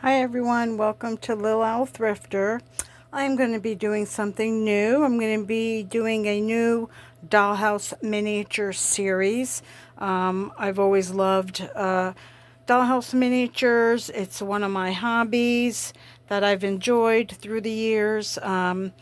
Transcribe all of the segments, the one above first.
Hi everyone, welcome to Lil Owl Thrifter. I'm going to be doing something new. I'm going to be doing a new Dollhouse miniature series. I've always loved dollhouse miniatures. It's one of my hobbies that I've enjoyed through the years. And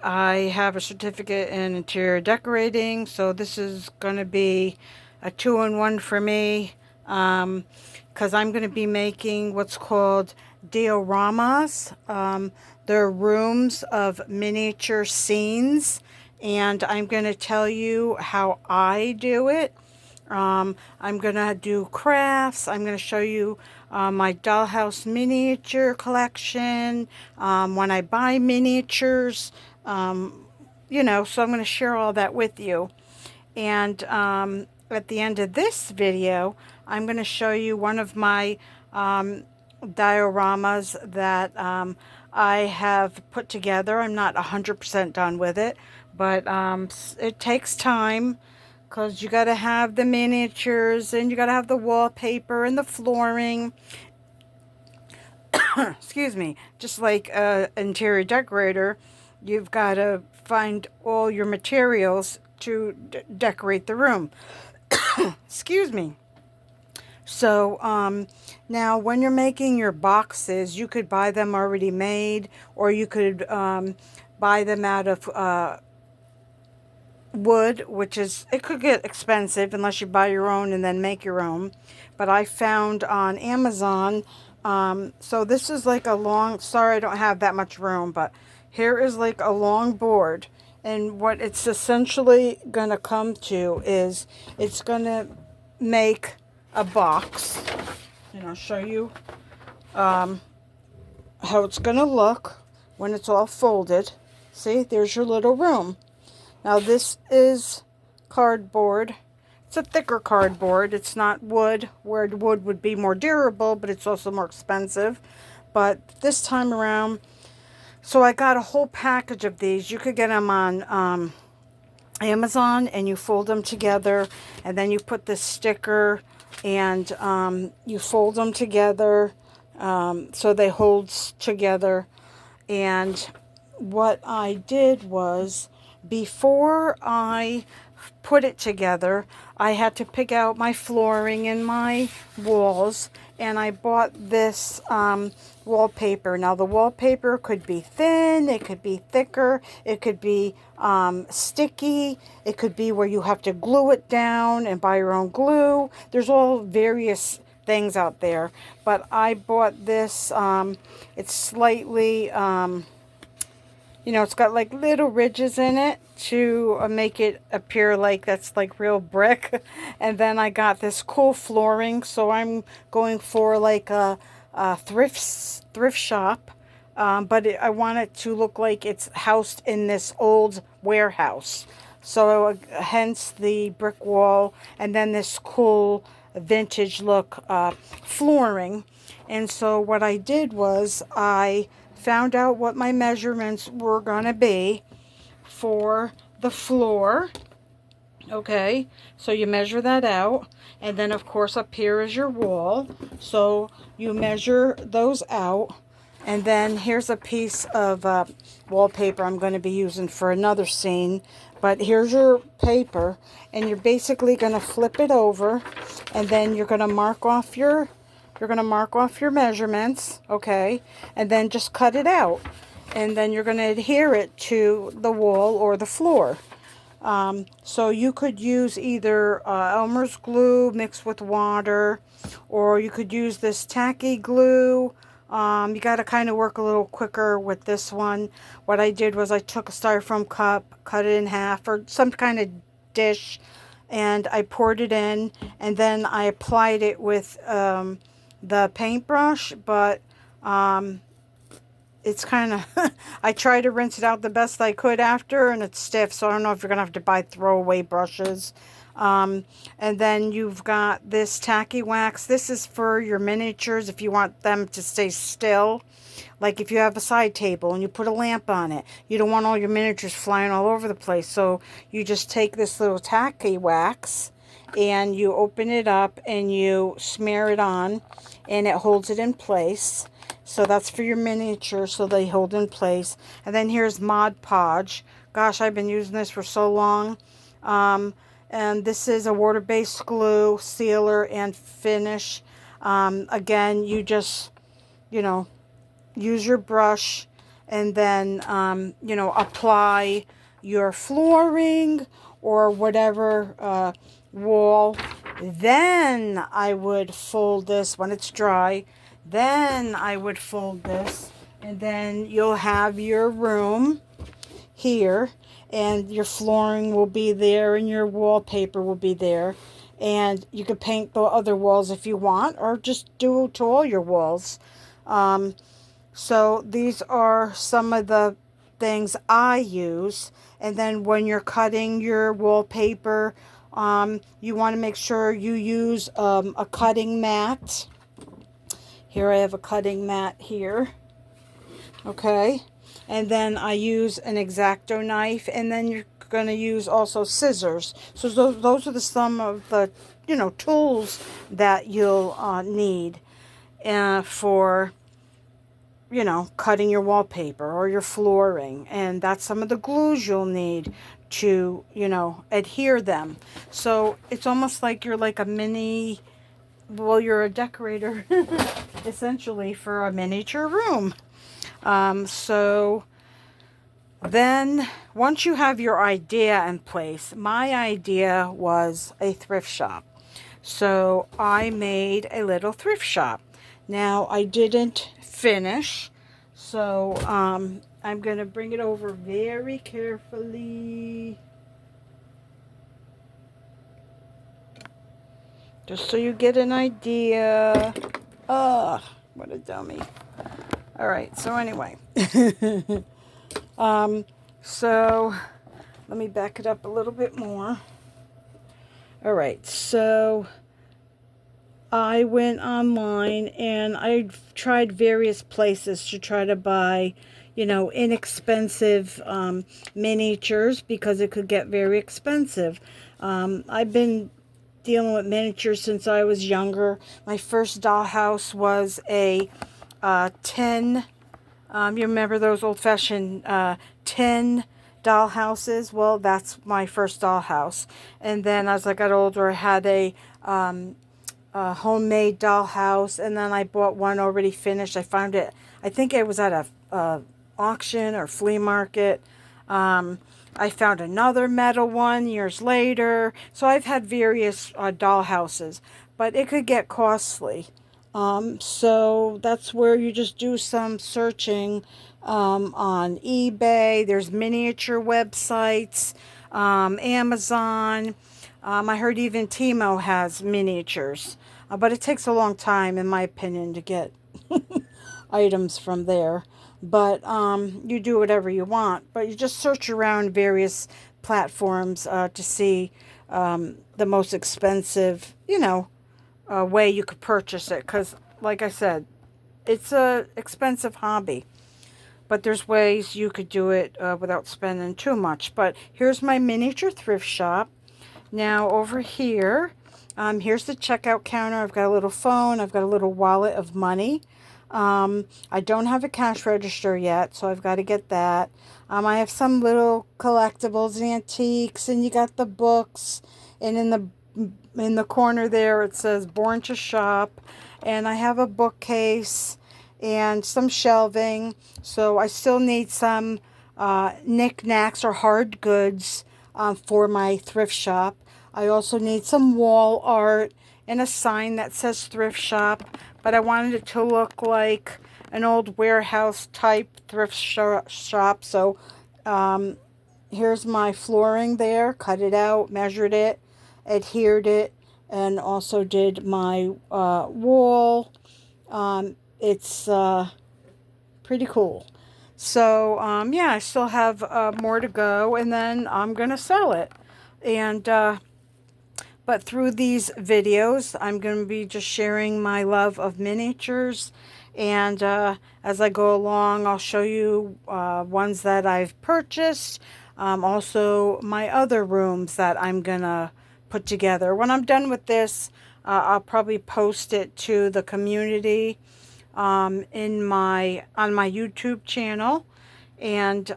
I have a certificate in interior decorating, so this is going to be a two-in-one for me. Because I'm going to be making what's called dioramas. They're rooms of miniature scenes, and I'm going to tell you how I do it. I'm going to do crafts. I'm going to show you my dollhouse miniature collection, when I buy miniatures, so I'm going to share all that with you. And at the end of this video, I'm going to show you one of my dioramas that I have put together. I'm not 100% done with it, but it takes time because you got to have the miniatures and you got to have the wallpaper and the flooring. Excuse me. Just like an interior decorator, you've got to find all your materials to decorate the room. Excuse me. So now when you're making your boxes, you could buy them already made, or you could buy them out of wood, which is, it could get expensive unless you buy your own and then make your own. But I found on Amazon, so this is like a long, sorry I don't have that much room, but here is like a long board. And what it's essentially going to come to is it's going to make a box. And I'll show you how it's going to look when it's all folded. See, there's your little room. Now this is cardboard. It's a thicker cardboard. It's not wood, where wood would be more durable, but it's also more expensive. But this time around, so I got a whole package of these. You could get them on Amazon, and you fold them together, and then you put this sticker, and you fold them together so they hold together. And what I did was, before I put it together, I had to pick out my flooring and my walls, and I bought this wallpaper. Now the wallpaper could be thin, it could be thicker, it could be sticky, it could be where you have to glue it down and buy your own glue. There's all various things out there, but I bought this. It's slightly it's got like little ridges in it to make it appear like that's like real brick. And then I got this cool flooring, so I'm going for like a thrift shop. But I want it to look like it's housed in this old warehouse. So hence the brick wall, and then this cool vintage look flooring. And so what I did was I found out what my measurements were going to be for the floor. Okay, so you measure that out, and then of course up here is your wall, so you measure those out. And then here's a piece of wallpaper I'm going to be using for another scene. But here's your paper, and you're basically going to flip it over, and then you're going to mark off your measurements, okay? And then just cut it out. And then you're going to adhere it to the wall or the floor. So you could use either Elmer's glue mixed with water, or you could use this tacky glue. You got to kind of work a little quicker with this one. What I did was I took a styrofoam cup, cut it in half, or some kind of dish, and I poured it in, and then I applied it with the paintbrush, but it's kind of, I tried to rinse it out the best I could after, and it's stiff, so I don't know if you're going to have to buy throwaway brushes. And then you've got this tacky wax. This is for your miniatures if you want them to stay still. Like if you have a side table and you put a lamp on it, you don't want all your miniatures flying all over the place. So you just take this little tacky wax and you open it up and you smear it on, and it holds it in place. So that's for your miniature, so they hold in place. And then here's Mod Podge. Gosh, I've been using this for so long. And this is a water-based glue, sealer, and finish. Again, you just, you know, use your brush and then, you know, apply your flooring or whatever wall. Then I would fold this when it's dry. Then I would fold this, and then you'll have your room here, and your flooring will be there, and your wallpaper will be there. And you could paint the other walls if you want, or just do it to all your walls. So these are some of the things I use. And then when you're cutting your wallpaper, you want to make sure you use a cutting mat. Here I have a cutting mat here. Okay. And then I use an X-Acto knife, and then you're going to use also scissors. So those are some of the, you know, tools that you'll need for, you know, cutting your wallpaper or your flooring. And that's some of the glues you'll need to, you know, adhere them. So it's almost like you're like a mini, well, you're a decorator essentially for a miniature room. So then once you have your idea in place, my idea was a thrift shop. So I made a little thrift shop. Now I didn't finish, so I'm going to bring it over very carefully, just so you get an idea. Ugh, what a dummy. All right, so anyway, so let me back it up a little bit more. All right, so I went online and I tried various places to try to buy, you know, inexpensive miniatures, because it could get very expensive. I've been dealing with miniatures since I was younger. My first dollhouse was a tin, you remember those old-fashioned tin dollhouses? Well, that's my first dollhouse. And then as I got older, I had a homemade dollhouse, and then I bought one already finished. I found it, I think it was at a auction or flea market. I found another metal one years later. So I've had various dollhouses, but it could get costly. So that's where you just do some searching on eBay. There's miniature websites, Amazon. I heard even Timo has miniatures, but it takes a long time, in my opinion, to get items from there. But you do whatever you want. But you just search around various platforms to see the most expensive, you know, way you could purchase it. Because, like I said, it's a expensive hobby. But there's ways you could do it without spending too much. But here's my miniature thrift shop. Now over here, here's the checkout counter. I've got a little phone. I've got a little wallet of money. I don't have a cash register yet, so I've got to get that. I have some little collectibles, antiques, and you got the books. And in the corner there, it says Born to Shop. And I have a bookcase and some shelving. So I still need some knickknacks or hard goods for my thrift shop. I also need some wall art and a sign that says thrift shop, but I wanted it to look like an old warehouse type thrift shop. So here's my flooring there, cut it out, measured it, adhered it, and also did my wall. It's pretty cool. So yeah, I still have more to go, and then I'm gonna sell it. And but through these videos, I'm going to be just sharing my love of miniatures. And as I go along, I'll show you ones that I've purchased. Also, my other rooms that I'm going to put together. When I'm done with this, I'll probably post it to the community on my YouTube channel. And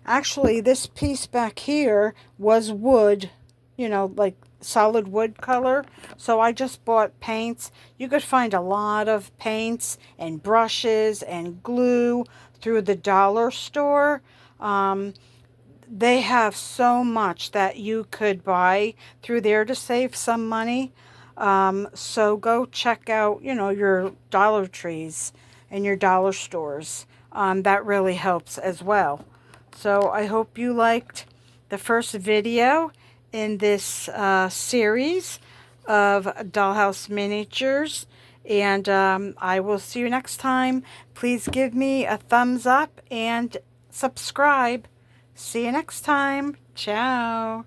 actually, this piece back here was wood, you know, like solid wood color. So I just bought paints. You could find a lot of paints and brushes and glue through the dollar store. They have so much that you could buy through there to save some money. So go check out, you know, your Dollar Trees and your dollar stores. That really helps as well. So I hope you liked the first video in this series of Dollhouse miniatures. And I will see you next time. Please give me a thumbs up and subscribe. See you next time. Ciao.